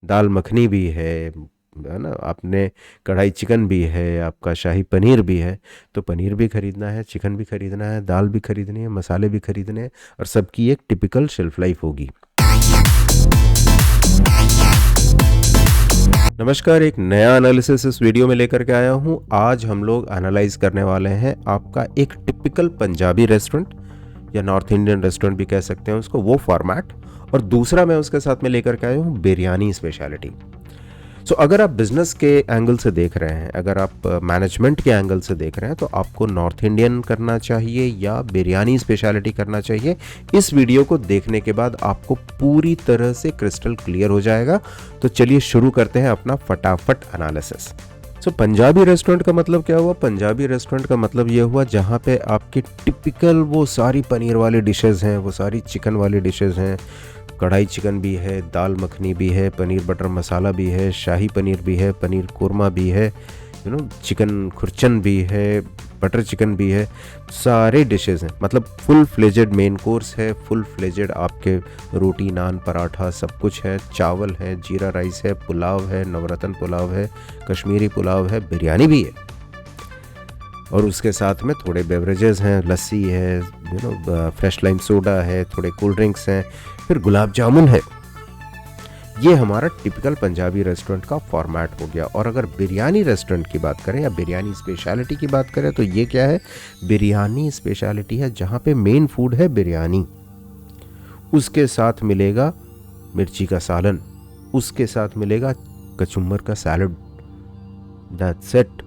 दाल मखनी भी है ना, आपने कढ़ाई चिकन भी है, आपका शाही पनीर भी है। तो पनीर भी खरीदना है, चिकन भी खरीदना है, दाल भी खरीदनी है, मसाले भी खरीदने हैं, और सबकी एक टिपिकल शेल्फ लाइफ होगी। नमस्कार, एक नया एनालिसिस इस वीडियो में लेकर के आया हूँ। आज हम लोग एनालाइज करने वाले हैं आपका एक टिपिकल पंजाबी रेस्टोरेंट या नॉर्थ इंडियन रेस्टोरेंट भी कह सकते हैं उसको, वो फॉर्मेट। और दूसरा मैं उसके साथ में लेकर के आया हूँ बिरयानी स्पेशलिटी। सो अगर आप बिजनेस के एंगल से देख रहे हैं, अगर आप मैनेजमेंट के एंगल से देख रहे हैं, तो आपको नॉर्थ इंडियन करना चाहिए या बिरयानी स्पेशलिटी करना चाहिए। इस वीडियो को देखने के बाद आपको पूरी तरह से क्रिस्टल क्लियर हो जाएगा। तो चलिए शुरू करते हैं अपना फटाफट एनालिसिस। सो पंजाबी रेस्टोरेंट का मतलब क्या हुआ? पंजाबी रेस्टोरेंट का मतलब ये हुआ जहाँ पे आपकी टिपिकल वो सारी पनीर वाली डिशेज़ हैं, वो सारी चिकन वाली डिशेज़ हैं। कढ़ाई चिकन भी है, दाल मखनी भी है, पनीर बटर मसाला भी है, शाही पनीर भी है, पनीर कोरमा भी है, चिकन खुरचन भी है, बटर चिकन भी है। सारे डिशेज़ हैं, मतलब फुल फ्लेजेड मेन कोर्स है, फुल फ्लेजेड आपके रोटी नान पराठा सब कुछ है। चावल है, जीरा राइस है, पुलाव है, नवरत्न पुलाव है, कश्मीरी पुलाव है, बिरयानी भी है। और उसके साथ में थोड़े बेवरेजेस हैं, लस्सी है, फ्रेश लाइम सोडा है, थोड़े कोल्ड ड्रिंक्स हैं, फिर गुलाब जामुन है। ये हमारा टिपिकल पंजाबी रेस्टोरेंट का फॉर्मेट हो गया। और अगर बिरयानी रेस्टोरेंट की बात करें या बिरयानी स्पेशलिटी की बात करें, तो ये क्या है? बिरयानी स्पेशलिटी है जहाँ पे मेन फूड है बिरयानी, उसके साथ मिलेगा मिर्ची का सालन, उसके साथ मिलेगा कचुम्बर का सैलड, दैट्स इट।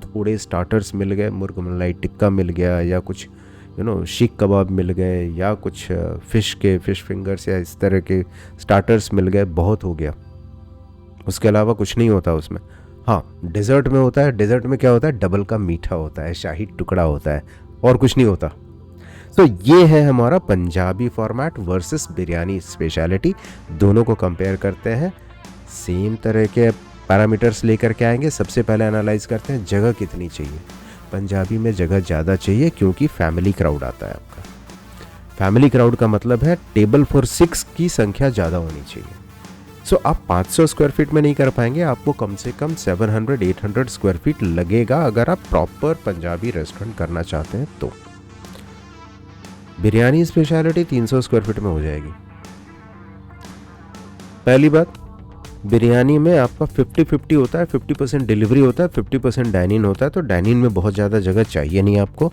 थोड़े स्टार्टर्स मिल गए, मुर्ग मलाई टिक्का मिल गया, या कुछ शीख कबाब मिल गए, या कुछ फिश फिंगर्स या इस तरह के स्टार्टर्स मिल गए, बहुत हो गया। उसके अलावा कुछ नहीं होता उसमें। हाँ, डेजर्ट में होता है। डेजर्ट में क्या होता है? डबल का मीठा होता है, शाही टुकड़ा होता है, और कुछ नहीं होता। तो ये है हमारा Punjabi format versus biryani speciality. दोनों को कंपेयर करते हैं, सेम तरह के पैरामीटर्स लेकर के आएंगे। सबसे पहले एनालाइज करते हैं जगह कितनी चाहिए। पंजाबी में जगह ज़्यादा चाहिए क्योंकि फैमिली क्राउड आता है आपका। फैमिली क्राउड का मतलब है टेबल फॉर 6 की संख्या ज़्यादा होनी चाहिए। सो आप 500 स्क्वायर फीट में नहीं कर पाएंगे, आपको कम से कम 700-800 स्क्वायर फीट लगेगा अगर आप प्रॉपर पंजाबी रेस्टोरेंट करना चाहते हैं तो। बिरयानी स्पेशलिटी 300 स्क्वायर फीट में हो जाएगी। पहली बात, बिरयानी में आपका 50-50 होता है, 50% डिलीवरी होता है, 50% डाइन इन होता है। तो डाइन इन में बहुत ज़्यादा जगह चाहिए नहीं आपको।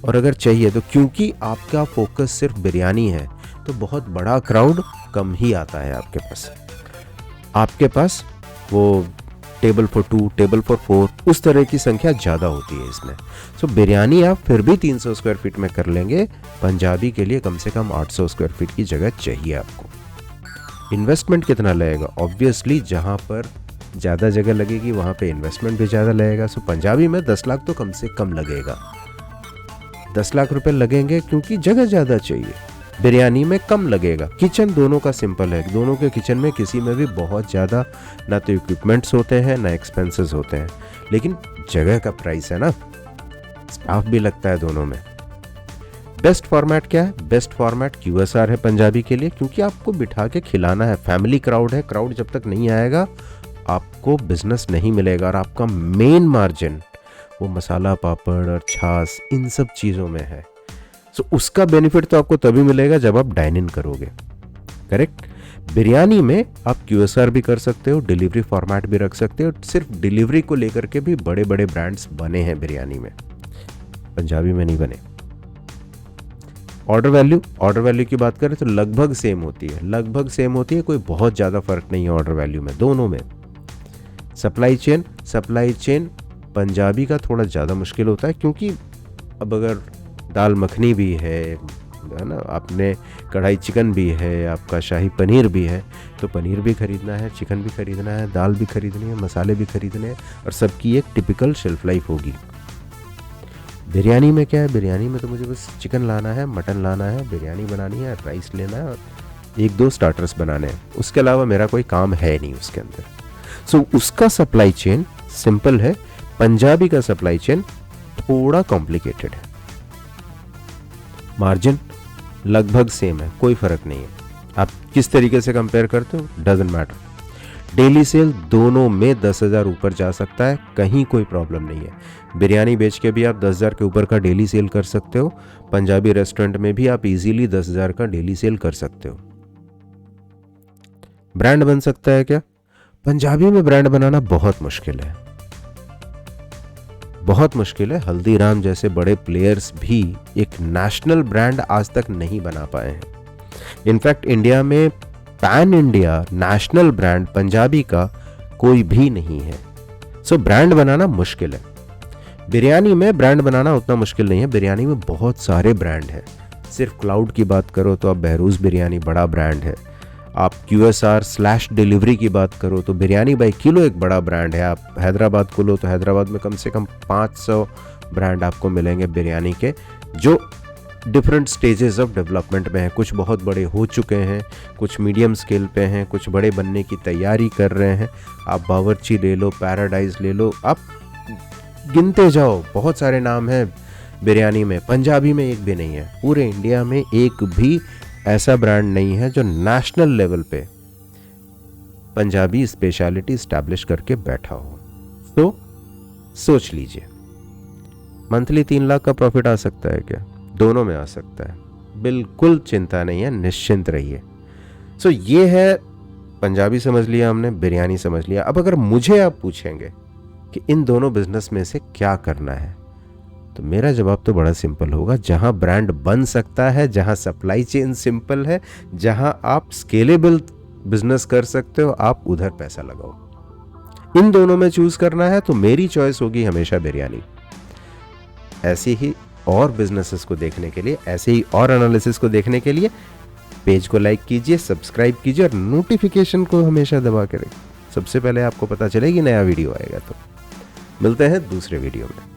और अगर चाहिए तो क्योंकि आपका फोकस सिर्फ बिरयानी है, तो बहुत बड़ा क्राउड कम ही आता है आपके पास। आपके पास वो टेबल फॉर 2, टेबल फॉर 4 उस तरह की संख्या ज़्यादा होती है इसमें। सो बिरयानी आप फिर भी 300 स्क्वायर फीट में कर लेंगे। पंजाबी के लिए कम से कम 800 स्क्वायर फीट की जगह चाहिए आपको। इन्वेस्टमेंट कितना लगेगा? ऑब्वियसली जहाँ पर ज़्यादा जगह लगेगी वहाँ पे इन्वेस्टमेंट भी ज़्यादा लगेगा। सो पंजाबी में 10 लाख तो कम से कम लगेगा। 10 लाख रुपए लगेंगे क्योंकि जगह ज़्यादा चाहिए। बिरयानी में कम लगेगा। किचन दोनों का सिंपल है, दोनों के किचन में किसी में भी बहुत ज़्यादा ना तो इक्विपमेंट्स होते हैं ना एक्सपेंसेस होते हैं, लेकिन जगह का प्राइस है ना, स्टाफ भी लगता है दोनों में। बेस्ट फॉर्मेट क्या है? बेस्ट फॉर्मेट QSR है पंजाबी के लिए, क्योंकि आपको बिठा के खिलाना है। फैमिली क्राउड है, क्राउड जब तक नहीं आएगा आपको बिजनेस नहीं मिलेगा। और आपका मेन मार्जिन वो मसाला पापड़ और छाछ इन सब चीज़ों में है। सो उसका बेनिफिट तो आपको तभी मिलेगा जब आप डाइन इन करोगे। करेक्ट। बिरयानी में आप QSR भी कर सकते हो, डिलीवरी फॉर्मेट भी रख सकते हो। सिर्फ डिलीवरी को लेकर के भी बड़े बड़े ब्रांड्स बने हैं बिरयानी में, पंजाबी में नहीं बने। ऑर्डर वैल्यू की बात करें तो लगभग सेम होती है, कोई बहुत ज़्यादा फर्क नहीं है ऑर्डर वैल्यू में, दोनों में। सप्लाई चेन पंजाबी का थोड़ा ज़्यादा मुश्किल होता है, क्योंकि अब अगर दाल मखनी भी है ना, आपने कढ़ाई चिकन भी है, आपका शाही पनीर भी है, तो पनीर भी खरीदना है, चिकन भी खरीदना है, दाल भी खरीदनी है, मसाले भी खरीदने हैं, और सबकी एक टिपिकल शेल्फ लाइफ होगी। बिरयानी में क्या है? बिरयानी में तो मुझे बस चिकन लाना है, मटन लाना है, बिरयानी बनानी है, राइस लेना है और 1-2 स्टार्टर्स बनाने हैं। उसके अलावा मेरा कोई काम है नहीं उसके अंदर। सो उसका सप्लाई चेन सिंपल है, पंजाबी का सप्लाई चेन थोड़ा कॉम्प्लिकेटेड है। मार्जिन लगभग सेम है, कोई फ़र्क नहीं है। आप किस तरीके से कंपेयर करते हो डजंट मैटर। डेली सेल दोनों में 10,000 ऊपर जा सकता है, कहीं कोई प्रॉब्लम नहीं है। बिरयानी बेच के भी आप 10,000 के ऊपर का डेली सेल कर सकते हो, पंजाबी रेस्टोरेंट में भी आप इजीली 10,000 का डेली सेल कर सकते हो। ब्रांड बन सकता है क्या? पंजाबी में ब्रांड बनाना बहुत मुश्किल है, बहुत मुश्किल है। हल्दीराम जैसे बड़े प्लेयर्स भी एक नेशनल ब्रांड आज तक नहीं बना पाए हैं। इनफैक्ट इंडिया में pan India national brand Punjabi का कोई भी नहीं है। सो ब्रांड बनाना मुश्किल है। बिरयानी में ब्रांड बनाना उतना मुश्किल नहीं है, बिरयानी में बहुत सारे ब्रांड हैं। सिर्फ क्लाउड की बात करो तो आप बहरूज बिरयानी बड़ा ब्रांड है, आप QSR/डिलीवरी की बात करो तो बिरयानी बाई किलो एक बड़ा ब्रांड है। आप हैदराबाद को लो तो हैदराबाद में कम से कम 500 ब्रांड आपको मिलेंगे बिरयानी के, जो डिफरेंट स्टेजेस ऑफ डेवलपमेंट में हैं। कुछ बहुत बड़े हो चुके हैं, कुछ मीडियम स्केल पे हैं, कुछ बड़े बनने की तैयारी कर रहे हैं। आप बावर्ची ले लो, पैराडाइज ले लो, आप गिनते जाओ, बहुत सारे नाम हैं बिरयानी में। पंजाबी में एक भी नहीं है, पूरे इंडिया में एक भी ऐसा ब्रांड नहीं है जो नेशनल लेवल पे पंजाबी स्पेशलिटी स्टैब्लिश करके बैठा हो। तो सोच लीजिए, मंथली 3 लाख का प्रॉफिट आ सकता है क्या? दोनों में आ सकता है, बिल्कुल चिंता नहीं है, निश्चिंत रहिए। सो ये है, पंजाबी समझ लिया हमने, बिरयानी समझ लिया। अब अगर मुझे आप पूछेंगे कि इन दोनों बिजनेस में से क्या करना है, तो मेरा जवाब तो बड़ा सिंपल होगा। जहां ब्रांड बन सकता है, जहां सप्लाई चेन सिंपल है, जहां आप स्केलेबल बिजनेस कर सकते हो, आप उधर पैसा लगाओ। इन दोनों में चूज करना है तो मेरी चॉइस होगी हमेशा बिरयानी। ऐसी ही और बिजनेसेस को देखने के लिए, ऐसे ही और एनालिसिस को देखने के लिए पेज को लाइक कीजिए, सब्सक्राइब कीजिए और नोटिफिकेशन को हमेशा दबा के रखिए। सबसे पहले आपको पता चलेगी नया वीडियो आएगा। तो मिलते हैं दूसरे वीडियो में।